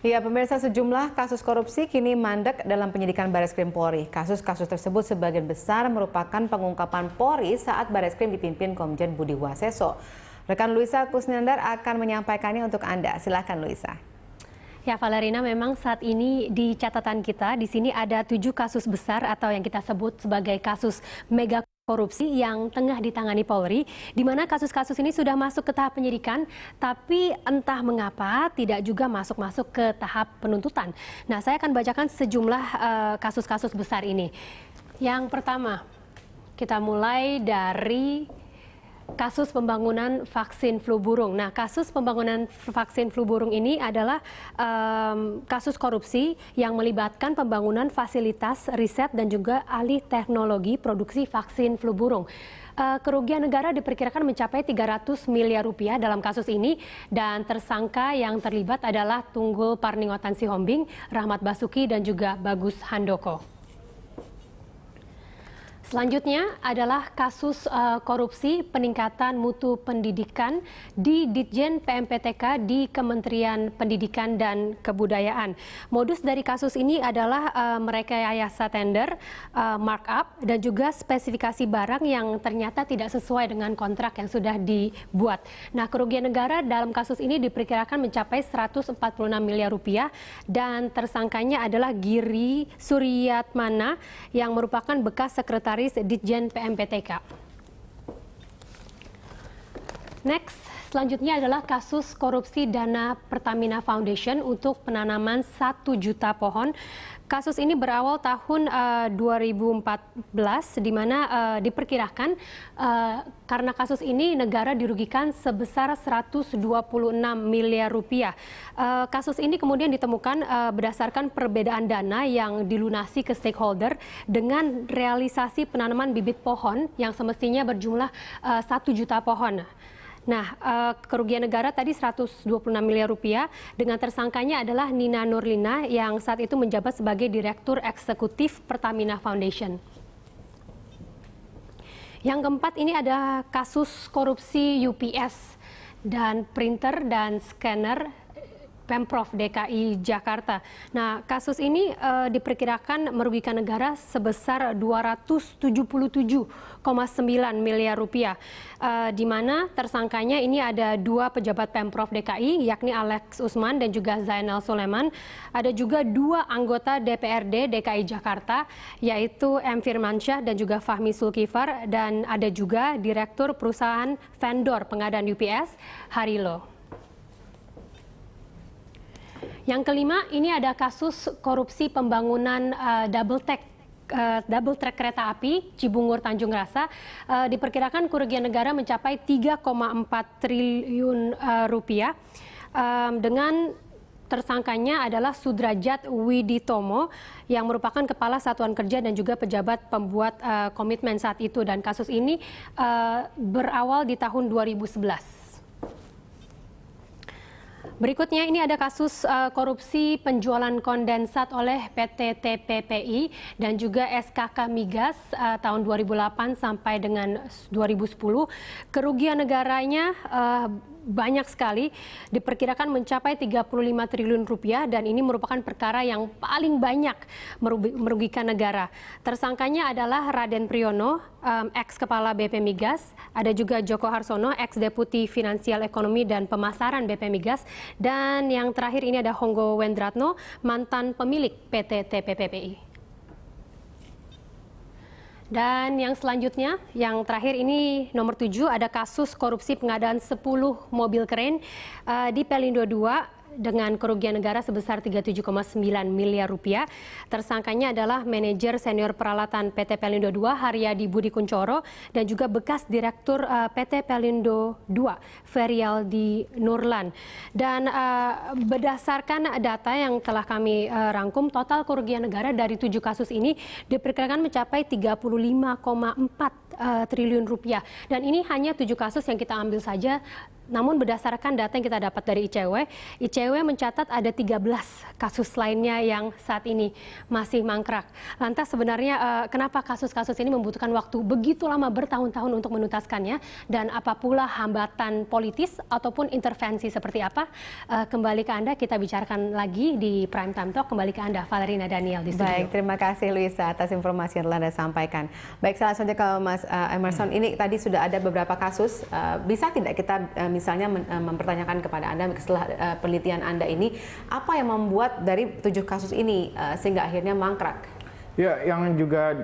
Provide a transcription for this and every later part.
Ya, pemirsa, sejumlah kasus korupsi kini mandek dalam penyidikan Bareskrim Polri. Kasus-kasus tersebut sebagian besar merupakan pengungkapan Polri saat Bareskrim dipimpin Komjen Budi Waseso. Rekan Luisa Kusnandar akan menyampaikannya untuk Anda. Silakan, Luisa. Ya, Valerina, memang saat ini di catatan kita di sini ada 7 kasus besar atau yang kita sebut sebagai kasus mega korupsi yang tengah ditangani Polri, di mana kasus-kasus ini sudah masuk ke tahap penyidikan, tapi entah mengapa tidak juga masuk ke tahap penuntutan. Nah, saya akan bacakan sejumlah kasus-kasus besar ini. Yang pertama, kita mulai dari kasus pembangunan vaksin flu burung. Nah, kasus pembangunan vaksin flu burung ini adalah kasus korupsi yang melibatkan pembangunan fasilitas riset dan juga alih teknologi produksi vaksin flu burung. Kerugian negara diperkirakan mencapai 300 miliar rupiah dalam kasus ini, dan tersangka yang terlibat adalah Tunggul Parningotan Sihombing, Rahmat Basuki, dan juga Bagus Handoko. Selanjutnya adalah kasus korupsi peningkatan mutu pendidikan di Ditjen PMPTK di Kementerian Pendidikan dan Kebudayaan. Modus dari kasus ini adalah merekayasa tender, markup, dan juga spesifikasi barang yang ternyata tidak sesuai dengan kontrak yang sudah dibuat. Nah, kerugian negara dalam kasus ini diperkirakan mencapai 146 miliar rupiah, dan tersangkanya adalah Giri Suryatmana yang merupakan bekas sekretaris Ditjen PMPTK. Next, selanjutnya adalah kasus korupsi dana Pertamina Foundation untuk penanaman 1 juta pohon. Kasus ini berawal tahun 2014, di mana diperkirakan karena kasus ini negara dirugikan sebesar 126 miliar rupiah. Kasus ini kemudian ditemukan berdasarkan perbedaan dana yang dilunasi ke stakeholder dengan realisasi penanaman bibit pohon yang semestinya berjumlah 1 juta pohon. Nah, kerugian negara tadi 126 miliar rupiah, dengan tersangkanya adalah Nina Nurlina yang saat itu menjabat sebagai Direktur Eksekutif Pertamina Foundation. Yang keempat, ini ada kasus korupsi UPS dan printer dan scanner Pemprov DKI Jakarta. Nah, kasus ini diperkirakan merugikan negara sebesar 277,9 miliar rupiah, di mana tersangkanya ini ada 2 pejabat Pemprov DKI, yakni Alex Usman dan juga Zainal Sulaiman. Ada juga 2 anggota DPRD DKI Jakarta, yaitu M. Firmansyah dan juga Fahmi Sulkifar, dan ada juga Direktur Perusahaan Vendor Pengadaan UPS, Harilo. Yang kelima, ini ada kasus korupsi pembangunan double track kereta api Cibungur Tanjung Rasa. Diperkirakan kerugian negara mencapai 3,4 triliun rupiah, dengan tersangkanya adalah Sudrajat Widitomo yang merupakan Kepala Satuan Kerja dan juga pejabat pembuat komitmen saat itu, dan kasus ini berawal di tahun 2011. Berikutnya, ini ada kasus korupsi penjualan kondensat oleh PT TPPI dan juga SKK Migas tahun 2008 sampai dengan 2010. Kerugian negaranya banyak sekali, diperkirakan mencapai 35 triliun rupiah, dan ini merupakan perkara yang paling banyak merugikan negara. Tersangkanya adalah Raden Priyono, ex-kepala BP Migas, ada juga Joko Harsono, ex-deputi Finansial Ekonomi dan Pemasaran BP Migas, dan yang terakhir ini ada Honggo Wendratno, mantan pemilik PT TPPI. Dan yang selanjutnya, yang terakhir ini nomor 7, ada kasus korupsi pengadaan 10 mobil keren di Pelindo II dengan kerugian negara sebesar 37,9 miliar rupiah. Tersangkanya adalah manajer senior peralatan PT Pelindo II, Haryadi Budi Kuncoro, dan juga bekas direktur PT Pelindo II, Ferialdi Nurlan. Dan berdasarkan data yang telah kami rangkum, total kerugian negara dari 7 kasus ini diperkirakan mencapai 35,4 triliun rupiah. Dan ini hanya 7 kasus yang kita ambil saja Namun berdasarkan data yang kita dapat dari ICW mencatat ada 13 kasus lainnya yang saat ini masih mangkrak. Lantas sebenarnya kenapa kasus-kasus ini membutuhkan waktu begitu lama bertahun-tahun untuk menuntaskannya, dan apa pula hambatan politis ataupun intervensi seperti apa? Kembali ke Anda, kita bicarakan lagi di Prime Time Talk. Kembali ke Anda, Valerina Daniel di studio. Baik, terima kasih Luisa atas informasi yang telah Anda sampaikan. Baik, selanjutnya ke Mas Emerson. Ini tadi sudah ada beberapa kasus. Bisa tidak kita misalnya mempertanyakan kepada Anda setelah penelitian Anda ini, apa yang membuat dari 7 kasus ini sehingga akhirnya mangkrak? Ya, yang juga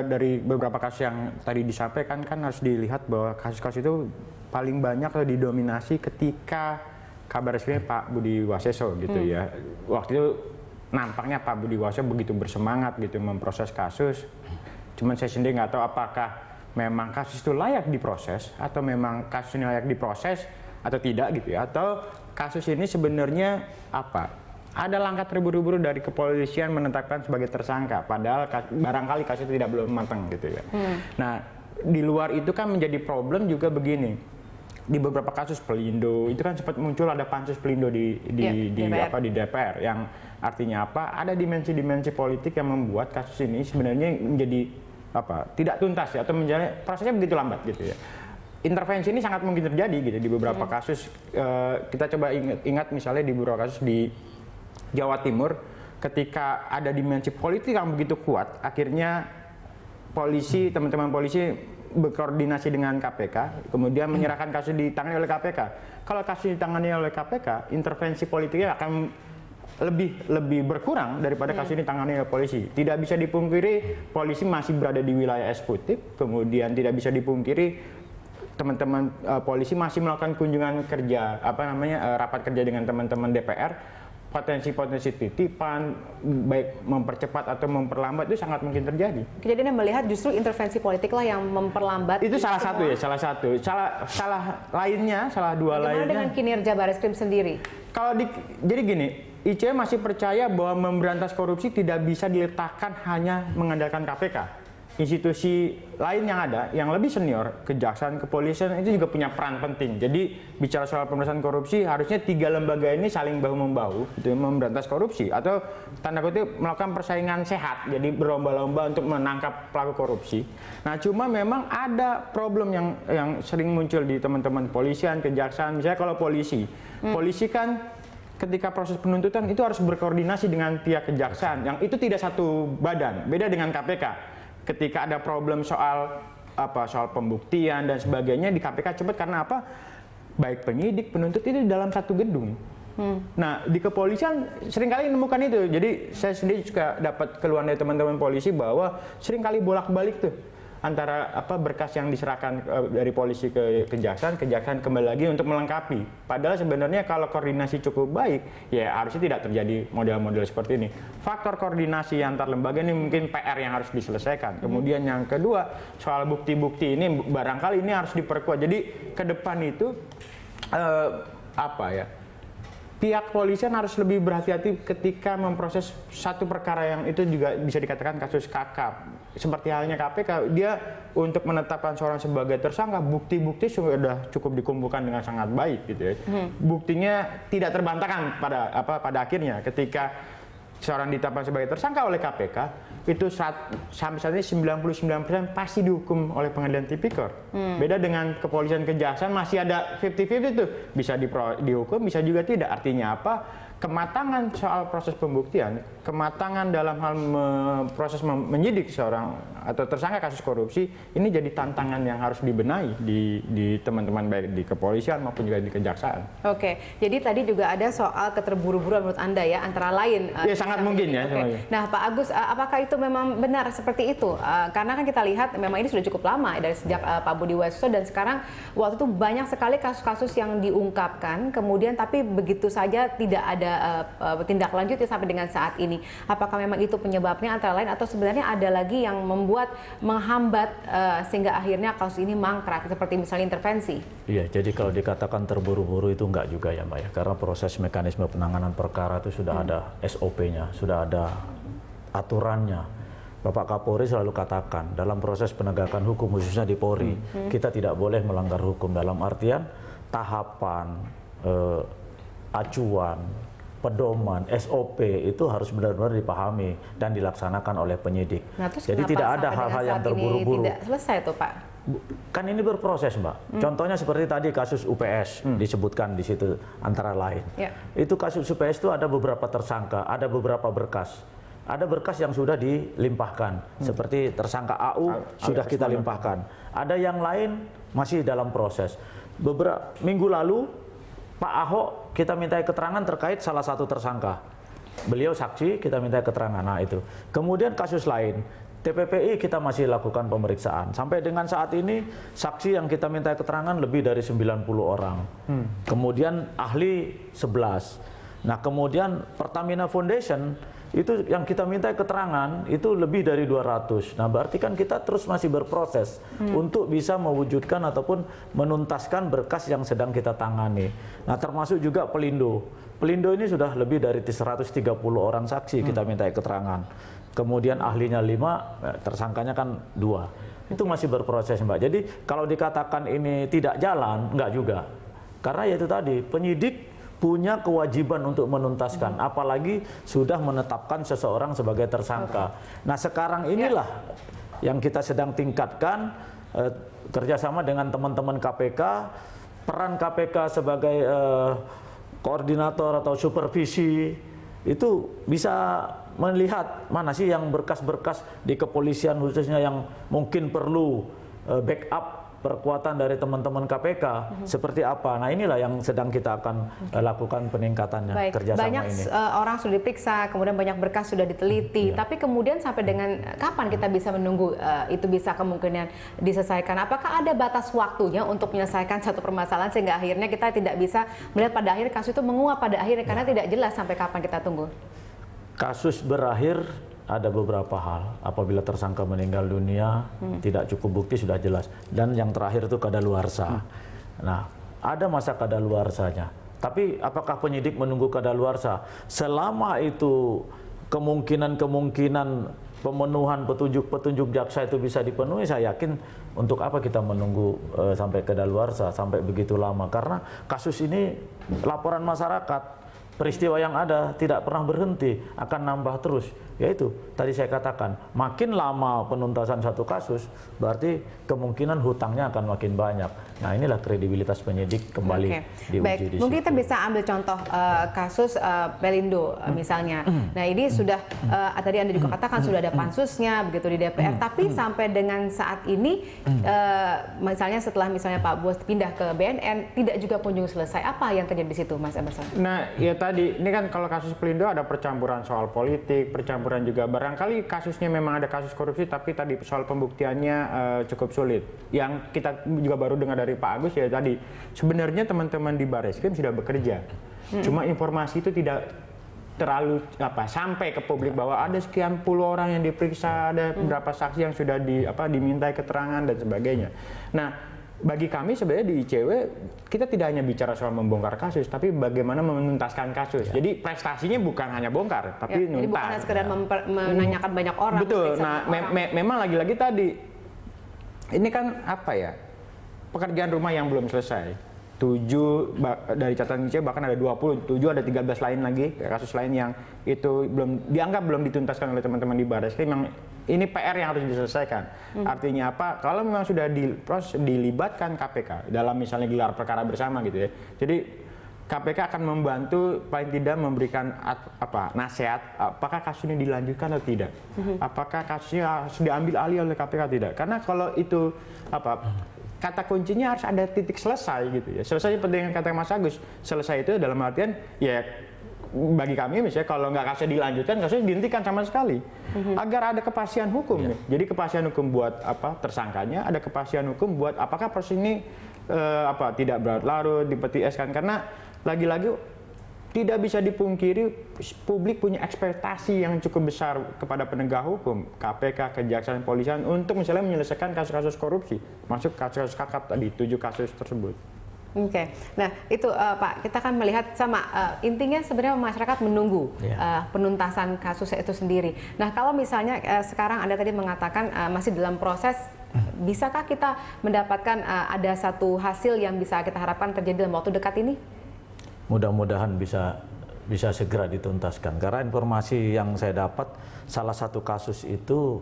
dari beberapa kasus yang tadi disampaikan kan harus dilihat bahwa kasus-kasus itu paling banyak didominasi ketika kabar resmi Pak Budi Waseso gitu ya. Waktu itu nampaknya Pak Budi Waseso begitu bersemangat gitu memproses kasus. Cuman saya sendiri nggak tahu apakah memang kasus itu layak diproses atau memang kasus ini layak diproses atau tidak gitu ya, atau kasus ini sebenarnya apa, ada langkah terburu-buru dari kepolisian menetapkan sebagai tersangka padahal barangkali kasus itu tidak belum matang gitu ya. Nah, di luar itu kan menjadi problem juga begini, di beberapa kasus Pelindo itu kan sempat muncul ada pansus Pelindo di DPR yang artinya apa, ada dimensi-dimensi politik yang membuat kasus ini sebenarnya menjadi apa, tidak tuntas ya, atau menjadi prosesnya begitu lambat gitu ya. Intervensi ini sangat mungkin terjadi gitu di beberapa kasus. Kita coba ingat misalnya di beberapa kasus di Jawa Timur, ketika ada dimensi politik yang begitu kuat, akhirnya polisi, teman-teman polisi berkoordinasi dengan KPK, kemudian menyerahkan kasus ditangani oleh KPK. Kalau kasus ditangani oleh KPK, intervensi politiknya akan lebih berkurang daripada kasus ini ditangani oleh polisi. Tidak bisa dipungkiri polisi masih berada di wilayah eksekutif, kemudian tidak bisa dipungkiri teman-teman polisi masih melakukan kunjungan kerja, rapat kerja dengan teman-teman DPR. Potensi-potensi titipan, baik mempercepat atau memperlambat itu sangat mungkin terjadi. Jadi Anda melihat justru intervensi politik lah yang memperlambat. Itu salah satu ya, salah satu. Salah lainnya, salah dua lainnya. Bagaimana dengan kinerja Bareskrim sendiri? Jadi gini, ICW masih percaya bahwa memberantas korupsi tidak bisa diletakkan hanya mengandalkan KPK. Institusi lain yang ada, yang lebih senior, kejaksaan, kepolisian itu juga punya peran penting. Jadi bicara soal pemberantasan korupsi, harusnya 3 lembaga ini saling bahu-membahu gitu, memberantas korupsi atau tanda kutip melakukan persaingan sehat. Jadi berlomba-lomba untuk menangkap pelaku korupsi. Nah, cuma memang ada problem yang sering muncul di teman-teman polisian, kejaksaan. Misalnya kalau polisi kan ketika proses penuntutan itu harus berkoordinasi dengan pihak kejaksaan, yang itu tidak satu badan, beda dengan KPK. Ketika ada problem soal pembuktian dan sebagainya di KPK cepat karena apa? Baik penyidik, penuntut itu di dalam satu gedung. Nah, di kepolisian seringkali menemukan itu. Jadi saya sendiri juga dapat keluhan dari teman-teman polisi bahwa seringkali bolak-balik tuh antara berkas yang diserahkan dari polisi ke kejaksaan kembali lagi untuk melengkapi. Padahal sebenarnya kalau koordinasi cukup baik, ya harusnya tidak terjadi model-model seperti ini. Faktor koordinasi antar lembaga ini mungkin PR yang harus diselesaikan. Kemudian yang kedua, soal bukti-bukti ini barangkali ini harus diperkuat. Jadi ke depan itu pihak polisian harus lebih berhati-hati ketika memproses satu perkara yang itu juga bisa dikatakan kasus kakap. Seperti halnya KPK, dia untuk menetapkan seorang sebagai tersangka, bukti-bukti sudah cukup dikumpulkan dengan sangat baik gitu ya. Buktinya tidak terbantahkan pada akhirnya ketika seorang ditetapkan sebagai tersangka oleh KPK, itu sampai saat ini 99% pasti dihukum oleh pengadilan tipikor. Beda dengan kepolisian kejaksaan masih ada 50-50 tuh, bisa dihukum, bisa juga tidak. Artinya apa? Kematangan soal proses pembuktian, kematangan dalam hal proses menyidik seorang atau tersangka kasus korupsi, ini jadi tantangan yang harus dibenahi di teman-teman baik di kepolisian maupun juga di kejaksaan. Oke, jadi tadi juga ada soal keterburu-buruan menurut Anda ya, antara lain. Ya sangat mungkin ya. Okay. Nah Pak Agus, apakah itu memang benar seperti itu? Karena kan kita lihat memang ini sudah cukup lama dari sejak Pak Budi Waseso, dan sekarang waktu itu banyak sekali kasus-kasus yang diungkapkan, kemudian tapi begitu saja tidak ada tindak lanjut ya sampai dengan saat ini. Apakah memang itu penyebabnya antara lain, atau sebenarnya ada lagi yang menghambat sehingga akhirnya kasus ini mangkrak, seperti misalnya intervensi? Iya, jadi kalau dikatakan terburu-buru itu enggak juga ya Mbak ya, karena proses mekanisme penanganan perkara itu sudah ada SOP-nya, sudah ada aturannya. Bapak Kapolri selalu katakan dalam proses penegakan hukum khususnya di Polri, kita tidak boleh melanggar hukum, dalam artian tahapan, acuan, pedoman, SOP itu harus benar-benar dipahami dan dilaksanakan oleh penyidik. Nah, terus jadi kenapa tidak ada sampai hal-hal dengan yang saat ini terburu-buru. tidak selesai tuh Pak? Kan ini berproses, Mbak. Contohnya seperti tadi kasus UPS disebutkan di situ antara lain. Ya. Itu kasus UPS itu ada beberapa tersangka, ada beberapa berkas. Ada berkas yang sudah dilimpahkan, seperti tersangka AU sudah kita limpahkan. Ada yang lain masih dalam proses. Beberapa minggu lalu Pak Ahok kita minta keterangan terkait salah satu tersangka. Beliau saksi, kita minta keterangan. Nah itu. Kemudian kasus lain, TPPI kita masih lakukan pemeriksaan. Sampai dengan saat ini saksi yang kita minta keterangan lebih dari 90 orang. Kemudian ahli 11. Nah kemudian Pertamina Foundation itu yang kita minta keterangan itu lebih dari 200. Nah berarti kan kita terus masih berproses untuk bisa mewujudkan ataupun menuntaskan berkas yang sedang kita tangani. Nah termasuk juga Pelindo. Pelindo ini sudah lebih dari 130 orang saksi kita minta keterangan. Kemudian ahlinya 5, tersangkanya kan 2. Itu masih berproses, Mbak. Jadi kalau dikatakan ini tidak jalan, enggak juga. Karena ya itu tadi, penyidik punya kewajiban untuk menuntaskan, apalagi sudah menetapkan seseorang sebagai tersangka. Nah sekarang inilah yang kita sedang tingkatkan kerjasama dengan teman-teman KPK, peran KPK sebagai koordinator atau supervisi itu bisa melihat mana sih yang berkas-berkas di kepolisian khususnya yang mungkin perlu backup perkuatan dari teman-teman KPK seperti apa. Nah inilah yang sedang kita akan lakukan peningkatannya. Baik, kerjasama banyak ini. Orang sudah diperiksa, kemudian banyak berkas sudah diteliti. Tapi kemudian sampai dengan kapan kita bisa menunggu itu bisa kemungkinan diselesaikan? Apakah ada batas waktunya untuk menyelesaikan satu permasalahan sehingga akhirnya kita tidak bisa melihat pada akhir kasus itu menguap pada akhirnya karena tidak jelas sampai kapan kita tunggu? Kasus berakhir ada beberapa hal. Apabila tersangka meninggal dunia, tidak cukup bukti sudah jelas. Dan yang terakhir itu kadaluarsa. Nah, ada masa kadaluarsanya. Tapi apakah penyidik menunggu kadaluarsa? Selama itu kemungkinan-kemungkinan pemenuhan petunjuk-petunjuk jaksa itu bisa dipenuhi, saya yakin untuk apa kita menunggu sampai kadaluarsa, sampai begitu lama. Karena kasus ini laporan masyarakat, peristiwa yang ada tidak pernah berhenti, akan nambah terus. Yaitu tadi saya katakan, makin lama penuntasan satu kasus, berarti kemungkinan hutangnya akan makin banyak. Nah inilah kredibilitas penyidik kembali diuji. Baik, di mungkin situ. kita bisa ambil contoh kasus Pelindo misalnya. Nah ini sudah tadi Anda juga katakan sudah ada pansusnya begitu di DPR, tapi sampai dengan saat ini misalnya setelah Pak Buas pindah ke BNN tidak juga kunjung selesai. Apa yang terjadi di situ, Mas Emerson? Nah ya tadi ini kan kalau kasus Pelindo ada percampuran soal politik, percampuran juga barangkali kasusnya memang ada kasus korupsi, tapi tadi soal pembuktiannya cukup sulit. Yang kita juga baru dengar dari Pak Agus ya tadi, sebenarnya teman-teman di Barreskrim sudah bekerja, cuma informasi itu tidak terlalu sampai ke publik bahwa ada sekian puluh orang yang diperiksa, ada beberapa saksi yang sudah dimintai keterangan dan sebagainya. Nah bagi kami sebenarnya di ICW kita tidak hanya bicara soal membongkar kasus, tapi bagaimana menuntaskan kasus. Jadi prestasinya bukan hanya bongkar, tapi nuntas. Jadi bukan hanya sekedar menanyakan banyak orang. Betul. Nah memang lagi-lagi tadi ini kan pekerjaan rumah yang belum selesai. 7 dari catatan ICW bahkan ada 20, 7 ada 13 lain lagi kasus lain yang itu belum dituntaskan oleh teman-teman di Barreskrim. Ini PR yang harus diselesaikan. Artinya apa? Kalau memang sudah dilibatkan KPK dalam misalnya gelar perkara bersama gitu ya. Jadi KPK akan membantu paling tidak memberikan nasihat apakah kasus ini dilanjutkan atau tidak. Apakah kasusnya harus diambil alih oleh KPK atau tidak. Karena kalau itu kata kuncinya harus ada titik selesai gitu ya. Selesai seperti yang kata Mas Agus. Selesai itu dalam artian ya bagi kami misalnya kalau nggak kasusnya dilanjutkan, kasusnya dihentikan sama sekali agar ada kepastian hukum. Jadi kepastian hukum buat tersangkanya, ada kepastian hukum buat apakah proses ini tidak berlarut-larut, dipetieskan. Karena lagi-lagi tidak bisa dipungkiri publik punya ekspektasi yang cukup besar kepada penegak hukum, KPK, Kejaksaan, Polisian untuk misalnya menyelesaikan kasus-kasus korupsi, masuk kasus-kasus kakap tadi 7 kasus tersebut. Oke, nah itu Pak, kita kan melihat sama intinya sebenarnya masyarakat menunggu penuntasan kasus itu sendiri. Nah kalau misalnya sekarang Anda tadi mengatakan masih dalam proses, bisakah kita mendapatkan ada satu hasil yang bisa kita harapkan terjadi dalam waktu dekat ini? Mudah-mudahan bisa segera dituntaskan. Karena informasi yang saya dapat, salah satu kasus itu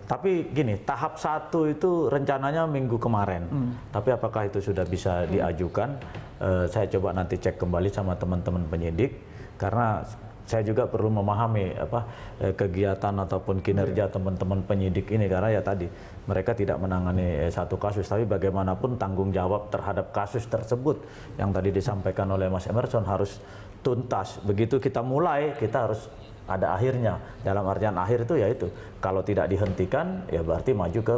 tapi gini, tahap 1 itu rencananya minggu kemarin. Tapi apakah itu sudah bisa diajukan? Saya coba nanti cek kembali sama teman-teman penyidik, karena saya juga perlu memahami kegiatan ataupun kinerja teman-teman penyidik ini, karena ya tadi mereka tidak menangani satu kasus, tapi bagaimanapun tanggung jawab terhadap kasus tersebut yang tadi disampaikan oleh Mas Emerson harus tuntas. Begitu kita mulai, kita harus ada akhirnya. Dalam artian akhir itu yaitu kalau tidak dihentikan ya berarti maju ke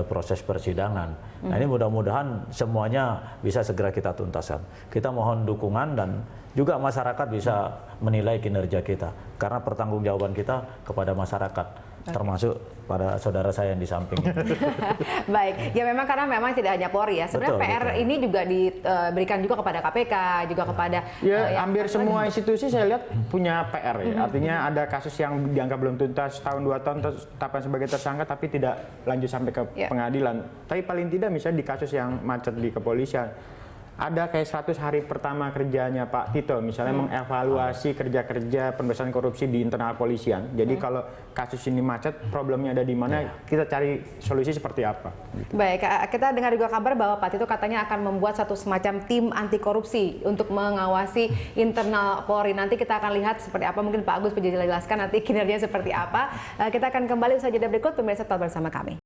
proses persidangan. Nah ini mudah-mudahan semuanya bisa segera kita tuntaskan. Kita mohon dukungan dan juga masyarakat bisa menilai kinerja kita, karena pertanggungjawaban kita kepada masyarakat, termasuk pada saudara saya yang di samping. Baik, ya memang karena memang tidak hanya Polri ya. Sebenarnya PR ini juga diberikan juga kepada KPK, juga kepada hampir semua institusi saya lihat punya PR ya. Artinya ada kasus yang dianggap belum tuntas tahun 2 tahun tetapkan sebagai tersangka tapi tidak lanjut sampai ke pengadilan. Tapi paling tidak misalnya di kasus yang macet di kepolisian, ada kayak 100 hari pertama kerjanya Pak Tito, misalnya mengevaluasi kerja-kerja pemberantasan korupsi di internal polisian. Jadi kalau kasus ini macet, problemnya ada di mana, kita cari solusi seperti apa. Gitu. Baik, kita dengar juga kabar bahwa Pak Tito katanya akan membuat satu semacam tim anti korupsi untuk mengawasi internal Polri. Nanti kita akan lihat seperti apa, mungkin Pak Agus bisa jelaskan nanti kinerjanya seperti apa. Kita akan kembali usaha jeda berikut, pemirsa tetap bersama kami.